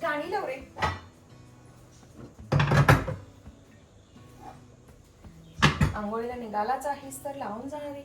गाणी लाव रे. आंघोळीला निघालाच आहेस तर लावून जाणारी.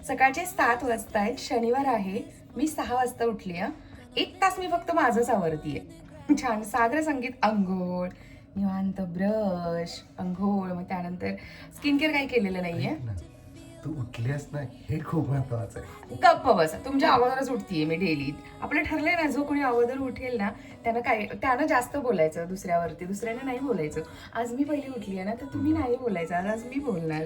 सकाळचे 7 वाजता आहेत, शनिवार आहे. मी 6 वाजता उठली. 1 तास मी फक्त माझंच आवरतीये. छान सागर संगीत, अंघोळ, निवांत ब्रश, अंघोळ, मग त्यानंतर स्किन केअर काही केलेलं नाहीये. तू उठलीस ना हे खूप महत्वाचं आहे. गप्प बसा, तुमच्या अगोदरच उठतीये मी डेली. आपलं ठरलंय ना, जो कोणी अगोदर उठेल ना त्यानं जास्त बोलायचं दुसऱ्यावरती, दुसऱ्याने नाही बोलायचं. आज मी पहिली उठली आहे ना, तर तुम्ही नाही बोलायचं, आज मी बोलणार.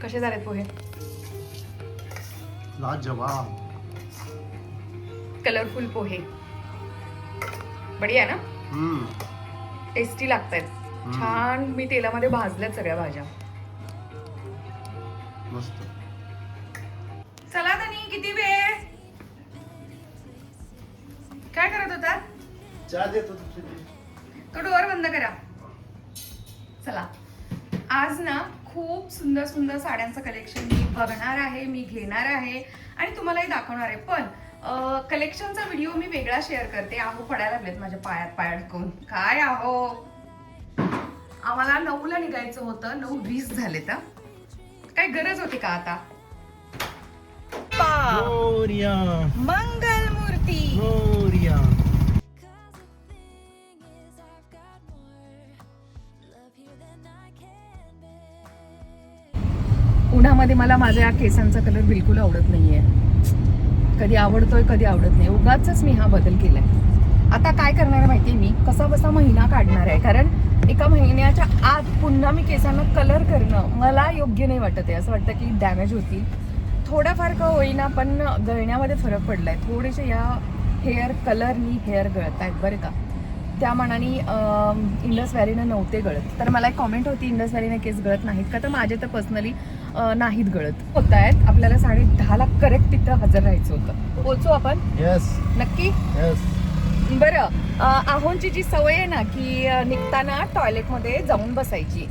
कसे झालेत पोहे? लाजवाब. कलरफुल पोहे बढिया ना. टेस्टी लागतायत. छान मी तेलामध्ये भाजल्यात सगळ्या भाज्या. मस्त. चला तनी, किती वेळ? काय करत होता? चहा देतो. तो डोअर बंद करा. चला आज ना खूप सुंदर सुंदर साड्यांचं कलेक्शन मी बघणार आहे, मी घेणार आहे आणि तुम्हालाही दाखवणार आहे. पण कलेक्शनचा व्हिडिओ मी वेगळा शेअर करते. आहो पडायला लागलेत माझ्या पायात पाय अडकून. काय आहो, आम्हाला 9ला निघायचं होतं, 9:20 झाले. तर काय गरज होती का आता? मोरया मंगल मूर्ती. मोरया. उन्हामध्ये मला माझ्या या केसांचा कलर बिलकुल आवडत नाहीये. कधी आवडतोय कधी आवडत नाही. उगाचच मी हा बदल केलाय. आता काय करणार आहे माहितीये, मी कसा बसा महिना काढणार आहे. कारण एका महिन्याच्या आत पुन्हा मी केसांना कलर करणं मला योग्य नाही वाटत आहे. असं वाटतं की डॅमेज होतील. थोडाफार का होईना पण गळण्यामध्ये फरक पडलाय. थोडेसे या हेअर कलरनी हेअर गळत आहेत बरं का. त्या मानाने इंडस व्हॅलीनं नव्हते गळत. तर मला एक कॉमेंट होती इंडस व्हॅलीनं केस गळत नाहीत का, तर माझे तर पर्सनली नाहीत गळत. होत आहेत. आपल्याला 10:30ला करेक्ट तिथं हजर राहायचं होतं. पोचू आपण यस नक्की. यस. बरं, आहोंची जी सवय आहे ना की निघताना टॉयलेटमध्ये जाऊन बसायची,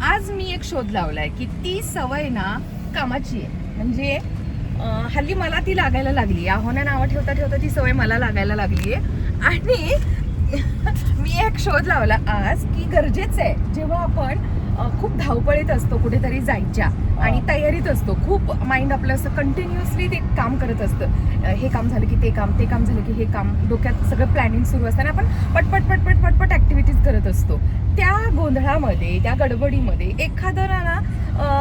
आज मी एक शोध लावलाय की ती सवय ना कामाची आहे. म्हणजे हल्ली मला ती लागायला लागली. आहोना नावं ठेवता ठेवता ती सवय मला लागायला लागली आहे. आणि मी एक शोध लावला आज की गरजेचं आहे जेव्हा आपण खूप धावपळीत असतो, कुठेतरी जायच्या आणि तयारीत असतो, खूप माइंड आपलं असं कंटिन्युअसली ते काम करत असतं. हे काम झालं की ते काम, ते काम झालं की हे काम, डोक्यात सगळं प्लॅनिंग सुरू असताना आपण पटपट पटपट पटपट ॲक्टिव्हिटीज करत असतो. त्या गोंधळामध्ये, त्या गडबडीमध्ये एखादं ना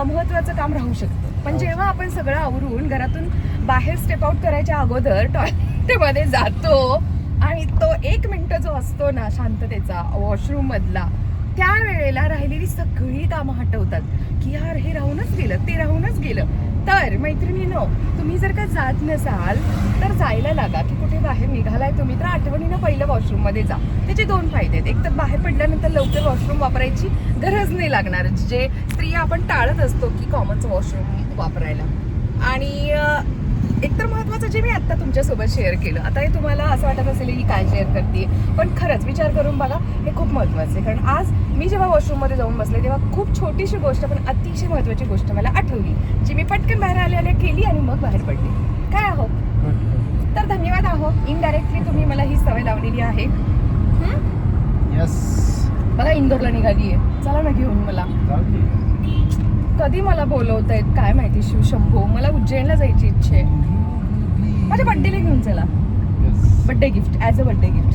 महत्त्वाचं काम राहू शकतं. पण जेव्हा आपण सगळं आवरून घरातून बाहेर स्टेप आउट करायच्या अगोदर टॉयलेटमध्ये जातो आणि तो 1 मिनिट जो असतो ना शांततेचा वॉशरूम मधला, त्या वेळेला राहिलेली सगळी कामं हटवतात की यार हे राहूनच गेलं, ते राहूनच गेलं. तर मैत्रिणींनो, तुम्ही जर का जात नसाल तर जायला लागा. की कुठे बाहेर निघालाय तुम्ही तर आठवणीनं पहिलं वॉशरूम मध्ये जा. त्याचे 2 फायदे आहेत. एक तर बाहेर पडल्यानंतर लवकर वॉशरूम वापरायची गरज नाही लागणार, जे स्त्रिया आपण टाळत असतो की कॉमनचं वॉशरूम वापरायला. आणि एकतर महत्त्वाचं जे मी आत्ता तुमच्यासोबत शेअर केलं, आता हे तुम्हाला असं वाटत असेल की काय शेअर करते, पण खरंच विचार करून बघा, हे खूप महत्त्वाचं आहे. कारण आज मी जेव्हा वॉशरूममध्ये जाऊन बसले तेव्हा खूप छोटीशी गोष्ट पण अतिशय महत्त्वाची गोष्ट मला आठवली, जी मी पटकन बाहेर आल्या केली आणि मग बाहेर पडली. काय आहो, तर धन्यवाद आहो. इनडायरेक्टली तुम्ही मला ही सवय लावलेली आहे. यस. बघा इंदोरला निघाली आहे, चला ना घेऊन मला. कधी मला बोलवतायत काय माहिती. शिवशंभो, मला उज्जैनला जायची इच्छा आहे. माझ्या बड्डेला घेऊन चला. Birthday gift, as a birthday gift.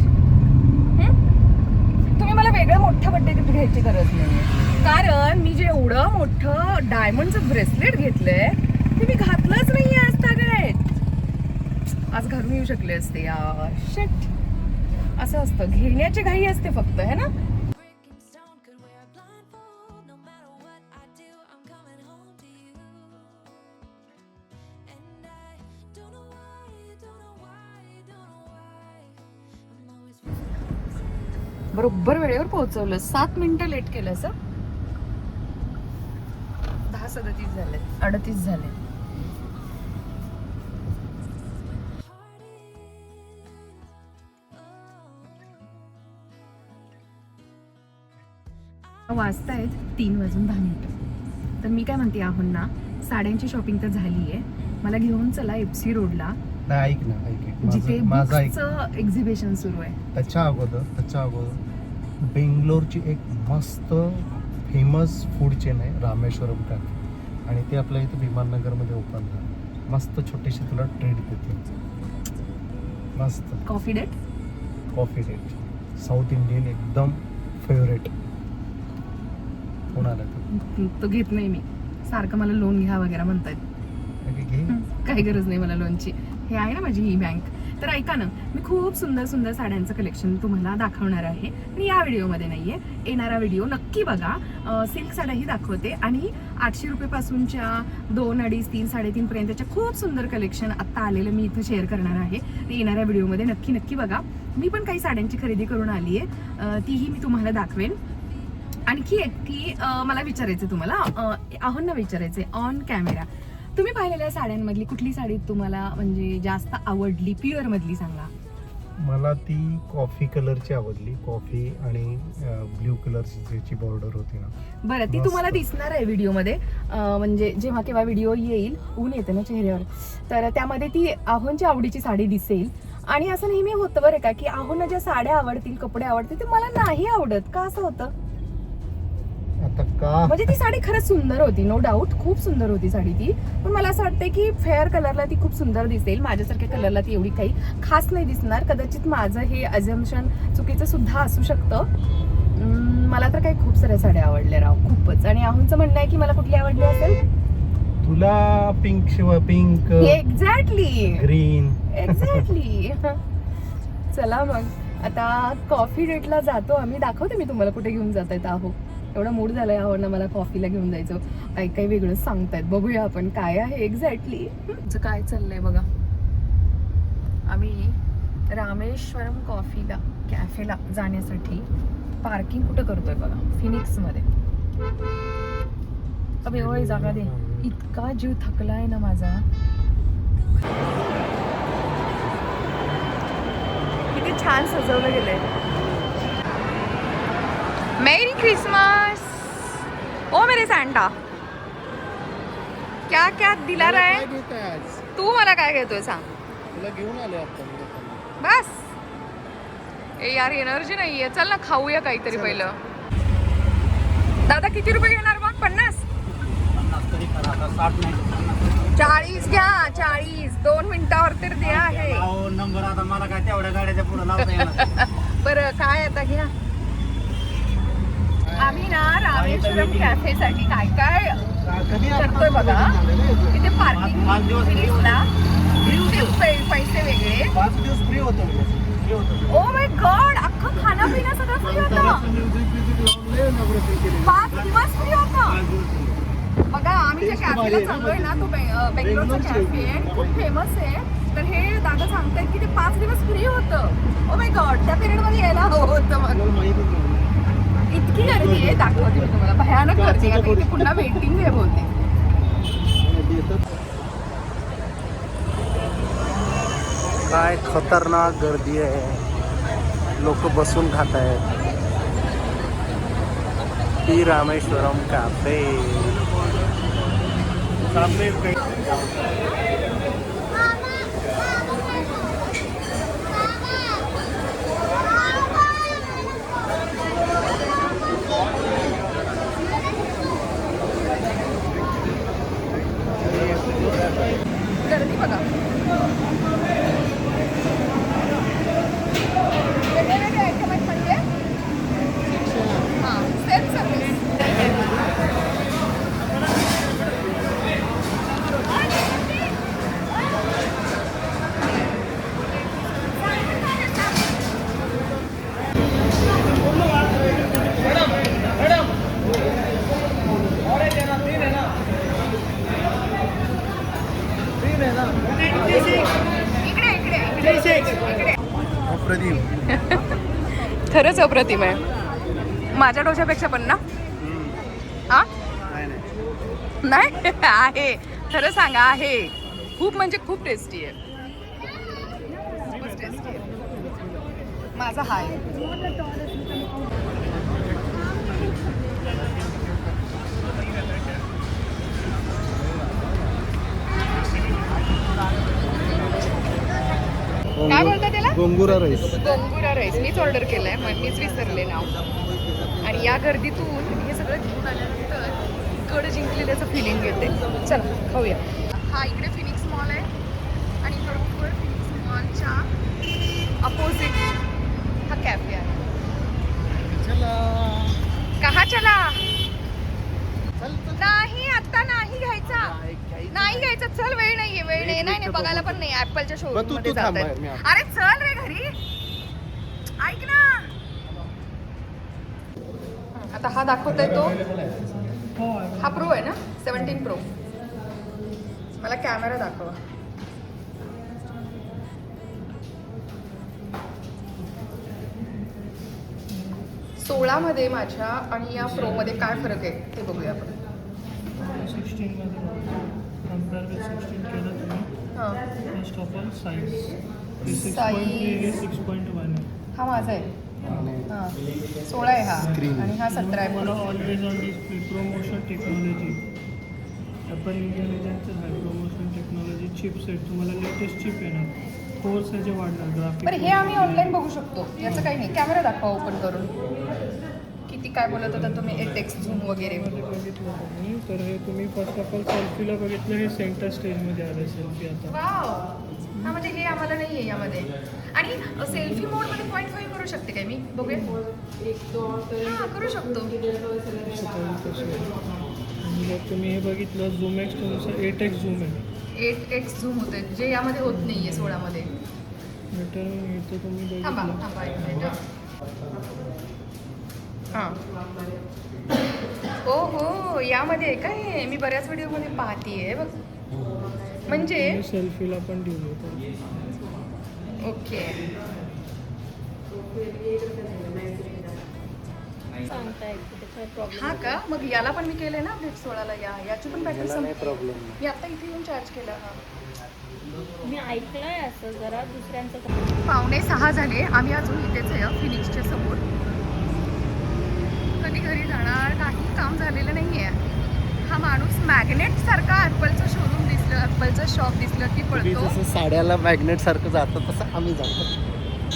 तुम्ही मला वेगळं मोठं बड्डे गिफ्ट घ्यायची गरज नाही, कारण मी जे एवढं मोठं डायमंडचं ब्रेसलेट घेतलंय ते मी घातलंच नाही आज तागत. आज घालून येऊ शकले असते यार. शिट, असं असतं, घेण्याची घाई असते फक्त, है ना. बरोबर वेळेवर पोहोचवलं. 7 मिनिटं लेट केलं असं. 10:37 झाले, 38 झाले. वाजतायत 3:10. तर मी काय म्हणते आहोत ना, साड्यांची शॉपिंग तर झाली आहे. मला घेऊन चला FC रोडला, नाही ऐक ना, ऐक जिथे माझं ऐक. बुक्सचं एक्झिबिशन सुरू आहे. त्याच्या अगोदर बेंगलोरची एक मस्त फेमस फूड चेन आहे, रामेश्वरम कॅफे, आणि ते आपल्या इथं विमाननगरमध्ये ओपन झालं. मस्त छोटीशी तुला ट्रीट देते. मस्त coffee date, coffee date, South Indian एकदम फेवरेट. कोणाला तो घेत नाही मी. सारखं मला लोन घ्या वगैरे म्हणतायत. घे. काही गरज नाही मला लोनची. हे आहे ना माझी ही बँक. तर ऐका ना, मी खूप सुंदर सुंदर साड्यांचं कलेक्शन तुम्हाला दाखवणार आहे. आणि या व्हिडिओमध्ये नाहीये, येणारा व्हिडिओ नक्की बघा. सिल्क साड्याही दाखवते आणि 800 रुपयेपासूनच्या 2, 2.5, 3, 3.5 पर्यंतच्या खूप सुंदर कलेक्शन आत्ता आलेलं मी इथं शेअर करणार आहे. ते येणाऱ्या व्हिडिओमध्ये नक्की नक्की बघा. मी पण काही साड्यांची खरेदी करून आली आहे, तीही मी तुम्हाला दाखवेन. आणखी एक की मला विचारायचं तुम्हाला, आहोंना विचारायचं ऑन कॅमेरा, तुम्ही पाहिलेल्या साड्यांमधली कुठली साडी तुम्हाला म्हणजे जास्त आवडली, प्युअर मधली सांगा. मला ती कॉफी कलरची आवडली, कॉफी आणि ब्ल्यू कलरची ज्याची बॉर्डर होती ना. बरं, ती मस्त. तुम्हाला दिसणार आहे व्हिडिओमध्ये. म्हणजे जेव्हा केव्हा व्हिडिओ येईल, ऊन येते ना चेहऱ्यावर, तर त्यामध्ये ती आहोंच्या आवडीची साडी दिसेल. आणि असं नेहमी होतं बरं का, की आहोंना ज्या साड्या आवडतील, कपडे आवडतील, ते मला नाही आवडत. का असं होतं? आता का म्हणजे ती साडी खरंच सुंदर होती, नो डाऊट, खूप सुंदर होती साडी ती. पण मला असं वाटतं की फेअर कलरला ती खूप सुंदर दिसेल, माझ्यासारख्या कलरला ती एवढी काही खास नाही दिसणार. कदाचित माझं हे अजम्पशन चुकीचं सुद्धा असू शकतं. मला तर काही खूप साऱ्या साड्या आवडल्या राव, खूपच. आणि आहुंचं म्हणणं आहे की मला कुठली आवडली असेल? तुला पिंक शिवाय पिंक, एक्झॅक्टली ग्रीन. एक्झॅक्टली. चला मग आता कॉफी डेटला जातो आम्ही. दाखवते मी तुम्हाला कुठे घेऊन जात आहेत आहो. एवढा मूड झालाय आहो ना मला कॉफीला घेऊन जायचं. काही काही वेगळंच सांगतायत, बघूया आपण काय आहे एक्झॅक्टली. काय चाललंय बघा. आम्ही रामेश्वरम कॉफीला कॅफेला जाण्यासाठी पार्किंग कुठं करतोय बघा, फिनिक्स मध्ये. अब एवढी जागा दे. इतका जीव थकलाय ना माझा. किती छान सजवलं गेलंय. मेरी क्रिसमस ओ मेरे सॅन्टा. क्या क्या दिला रहा है तू? मला काय घेतोय सांग. तुला घेऊन आले आपण. बस ए यार, एनर्जी नाहीये. चल ना खाऊया काहीतरी पहिलं. दादा किती रुपये घेणार मग? 50? 40 घ्या, 40. 2 मिनिटावर तर द्या आहे. नंबर आता मला काय तेवढ्या गाड्याच्या पुढे लावता येणार. बरं काय आता घ्या. आम्ही ना रामेश्वरम कॅफेसाठी काय काय करतोय बघा. इथे पार्किंग फिनिक्सला पैसे वेगळे. 5 दिवस फ्री होतो. ओ माय गॉड, अख्खं खाणं पिणं सगळं फ्री होतं. 5 दिवस फ्री होतं. बघा आम्ही ज्या कॅफेला चाललोय ना, तो बेंगलोरचा कॅफे आहे, खूप फेमस आहे. तर हे दादा सांगतायत की ते 5 दिवस फ्री होतं. ओ माय गॉड, त्या पिरियड मध्ये यायला हवं होतं. मग इतकी गर्दी आहे, दाखवते मी तुम्हाला. भयानक गर्दी आहे. इथे पुन्हा वेटिंग आहे बोलते. काय खतरनाक गर्दी आहे, लोक बसून खात आहेत. ही रामेश्वरम कॅफे. गर्दी बघा. वेगवेगळे आयटम आहेत म्हणजे हां, सेल्फ सर्व्हिस. अप्रतिम. खरंच अप्रतिम आहे. माझ्या डोशापेक्षा पण ना? हा नाही आहे, खरं सांगा आहे. खूप म्हणजे खूप टेस्टी आहे. खूपच टेस्टी आहे. माझा हाय. काय बोलता त्याला? गोंगुरा राईस. गोंगुरा राईस मीच ऑर्डर केलाय, मग मीच विसरले नाव. आणि या गर्दीतून हे सगळं घेऊन आल्यानंतर गड जिंकलेल्याचं फिलिंग येते. चला खाऊया. हा इकडे फिनिक्स मॉल आहे आणि बरोबर फिनिक्स मॉलच्या अपोजिट हा कॅफे आहे. कहा चला? नाही आता नाही घ्यायचा, नाही घ्यायचा. चल, वेळ नाहीये, वेळ नाही. नाही बघायला पण नाही. ऍपलच्या शोरूम मध्ये जात आहे. अरे चल रे घरी, ऐक ना. आता हा दाखवताय तो, हा प्रो आहे ना, 17 प्रो. मला कॅमेरा दाखवा. सोळा मध्ये माझ्या आणि या प्रो मध्ये काय फरक आहे ते बघूया आपण. 16 मध्ये कंपेअर विथ 16 केलं तुम्ही हां फर्स्ट ऑफ ऑल साईज 6.3 6.1 आहे. हा माझा आहे. आणि हां 16 आहे हा Screen. आणि हा 17 आहे. तुम्हाला always on display promotion technology Apple इंटेलिजन्सचं आहे. प्रोमोशन टेक्नॉलॉजी चिपसेट तुम्हाला लेटेस्ट चिप येणार. 4 चे वाढणार ग्राफिक. बरं हे आम्ही ऑनलाईन बघू शकतो, याचं काही नाही. कॅमेरा दाखवा ओपन करून. किती काय बोलत होता तुम्ही, एटेक्स झूम वगैरे. बघितलं तुम्ही तर हे तुम्ही फर्स्ट ऑफ ऑल सेल्फीला बघितलं. हे सेंटर स्टेजमध्ये आलं सेल्फी आता. वाव, हा म्हणजे हे आम्हाला नाही आहे यामध्ये. आणि सेल्फी मोडमध्ये 0.5 करू शकते काय मी, बघूया. हां करू शकतो. आणि जर तुम्ही हे बघितलं झूम एक्स तुमचं 8x झूम आहे. 8x झूम होते जे यामध्ये होत नाही आहे 16 मध्ये. मीटर इथं तुम्ही थांबा बघितलं थांबा एक मिनिट. हां ओ हो यामध्ये आहे काय, मी बऱ्याच व्हिडिओमध्ये पाहते बघ. म्हणजे तुम्ही सेल्फीला पण दिलं होतं. ओके हा का, मग याला पण मी केलंय ना अपडेट 16ला. याची पण बॅटरी याला नाही संपली. प्रॉब्लेम. मी आता इथे येऊन चार्ज केला. हा मी ऐकलंय असं जरा दुसऱ्यांचं. 5:45 झाले, आम्ही अजून इथेच आहे फिनिक्सच्या समोर. कधी घरी जाणार, काही काम झालेलं नाही आहे. हा माणूस मॅग्नेट सारखा ॲपलचं शोरूम दिसलं, ॲपलचं शॉप दिसलं की तुम्ही पळतो. जसं साड्याला मॅग्नेट सारखं जातं तसं आम्ही जातो.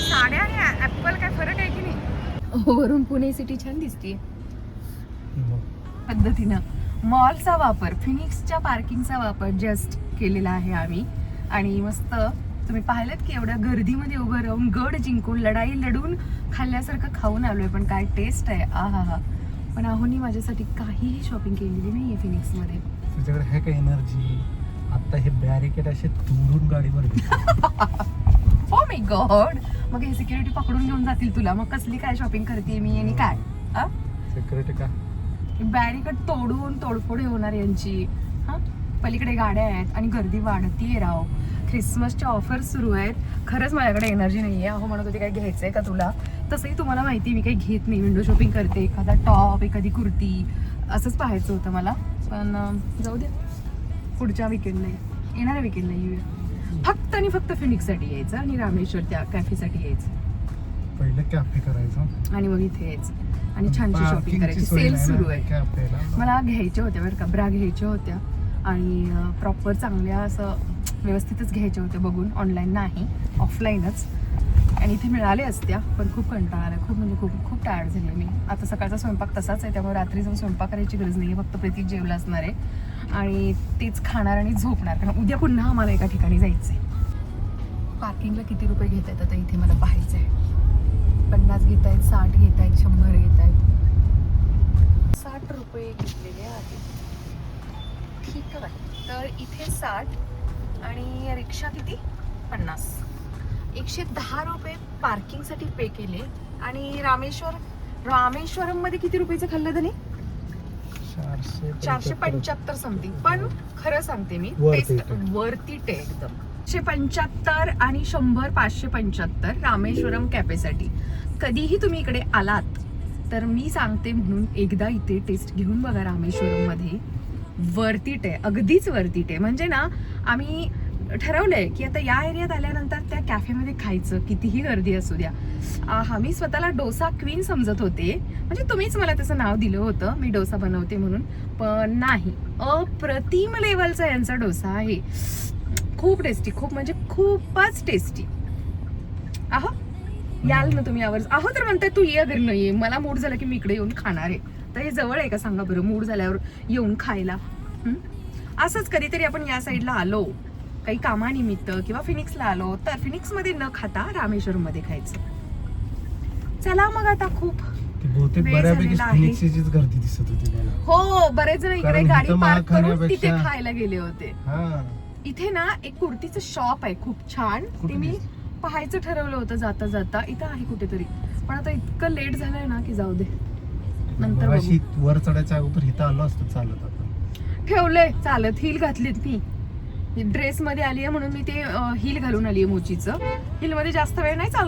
साड्या आणि ॲपल काय फरक आहे की नाही. वरून पुणे सिटी छान दिसते पद्धतीनं. मॉलचा वापर, फिनिक्सच्या पार्किंगचा वापर जस्ट केलेला आहे आम्ही. आणि मस्त तुम्ही पाहिलं की एवढ्या गर्दीमध्ये उभं राहून गड जिंकून लढाई लढून खाल्ल्यासारखं खाऊन आलोय. पण काय टेस्ट आहे, आहा हा. पण आहोनी माझ्यासाठी काहीही शॉपिंग केलेली नाही आहे फिनिक्समध्ये. तुझ्याकडे आहे का एनर्जी? आता हे बॅरिकेड असे तोडून गाडीवर ओ माय गॉड, मग हे सिक्युरिटी पकडून घेऊन जातील तुला. मग कसली काय शॉपिंग करते मी आणि काय. सिक्युरिटी का बॅरिकेड तोडून तोडफोड होणार यांची. हां पलीकडे गाड्या आहेत आणि गर्दी वाढतीये राव. ख्रिसमसच्या ऑफर्स सुरू आहेत. खरंच माझ्याकडे एनर्जी नाही आहे. अहो म्हणत होते काय घ्यायचं आहे का तुला. तसंही तुम्हाला माहिती मी काही घेत नाही, विंडो शॉपिंग करते. एखादा टॉप, एखादी कुर्ती असंच पाहायचं होतं मला. पण जाऊ दे, पुढच्या विकेंडला येणाऱ्या विकेंडला येऊया. फक्त आणि फक्त फिनिक्ससाठी यायचं आणि रामेश्वर त्या कॅफेसाठी यायचं पहिलं कॅफे करायचं आणि मग इथे यायचं आणि छानशी शॉपिंग करायची. सेल सुरू आहे. कॅफेला मला घ्यायच्या होत्या बरं का, ब्रा घ्यायच्या होत्या आणि प्रॉपर चांगल्या असं व्यवस्थितच घ्यायच्या होत्या बघून, ऑनलाईन नाही ऑफलाईनच. आणि इथे मिळाले असत्या पण खूप कंटाळा आला, खूप म्हणजे खूप खूप टायर्ड झाले मी. आता सकाळचा स्वयंपाक तसाच आहे, त्यामुळे रात्री जाऊन स्वयंपाक करायची गरज नाही आहे. फक्त प्रतीक जेवला असणार आहे आणि तेच खाणार आणि झोपणार, कारण उद्या पुन्हा आम्हाला एका ठिकाणी जायचं आहे. पार्किंगला किती रुपये घेत आहेत आता इथे मला पाहायचं आहे. 50 घेत आहेत, 60 घेत आहेत, 100 घेत आहेत. 60 रुपये घेतलेले आहेत. ठीक आहे, तर इथे 60 आणि रिक्षा किती 50. 110 रुपये पार्किंगसाठी पे केले. आणि रामेश्वरम मध्ये किती रुपयाचं खाल्लं त्याने, 475 समथिंग. पण खरं सांगते मी, टेस्ट वरती टे एकदम. 175 आणि 100 575 रामेश्वरम कॅफेसाठी. कधीही तुम्ही इकडे आलात तर मी सांगते म्हणून एकदा इथे टेस्ट घेऊन बघा. रामेश्वरम मध्ये वरती टे, अगदीच वरती टे. म्हणजे ना आम्ही ठरवलंय की आता या एरियात आल्यानंतर त्या कॅफेमध्ये खायचं, कितीही गर्दी असू द्या. हा मी स्वतःला डोसा क्वीन समजत होते, म्हणजे तुम्हीच मला त्याचं नाव दिलं होतं मी डोसा बनवते म्हणून. पण नाही, अप्रतिम लेवलचा यांचा डोसा आहे. खूप टेस्टी, खूप म्हणजे खूपच टेस्टी. आहो याल ना तुम्ही यावर. आहो तर म्हणताय तू ये, घरी नाही ये. मला मूड झाला की मी इकडे येऊन खाणार आहे. तर हे जवळ आहे का सांगा बरं, मूड झाल्यावर येऊन खायला. असंच कधीतरी आपण या साईडला आलो काही कामानिमित्त किंवा फिनिक्सला आलो तर फिनिक्समध्ये न खाता रामेश्वरमध्ये खायचं. चला मग आता खूप बहुतेक वेळ बऱ्यापैकी झालेला आहे. फिनिक्सचीच गर्दी दिसत होती मला. हो, बरेच जण इकडे कारण गाडी इथं पार्क महाग करून तिथे खाण्यापेक्षा- खायला गेले होते. हा इथे ना एक कुर्तीचं शॉप आहे खूप छान, ते मी पाहायचं ठरवलं होतं जाता जाता. इथं आहे कुठेतरी, पण आता इतकं लेट झालंय ना की जाऊ दे, नंतर बघू. मगाशी वर चढायच्या अगोदर इथं आलो असतं चालत. आता ठेवलंय चालत, हिल घातलीत मी. ड्रेस मध्ये आली आहे म्हणून मी ते हिल घालून आली आहे मोचीचं. हिल मध्ये जास्त वेळ नाही चालत.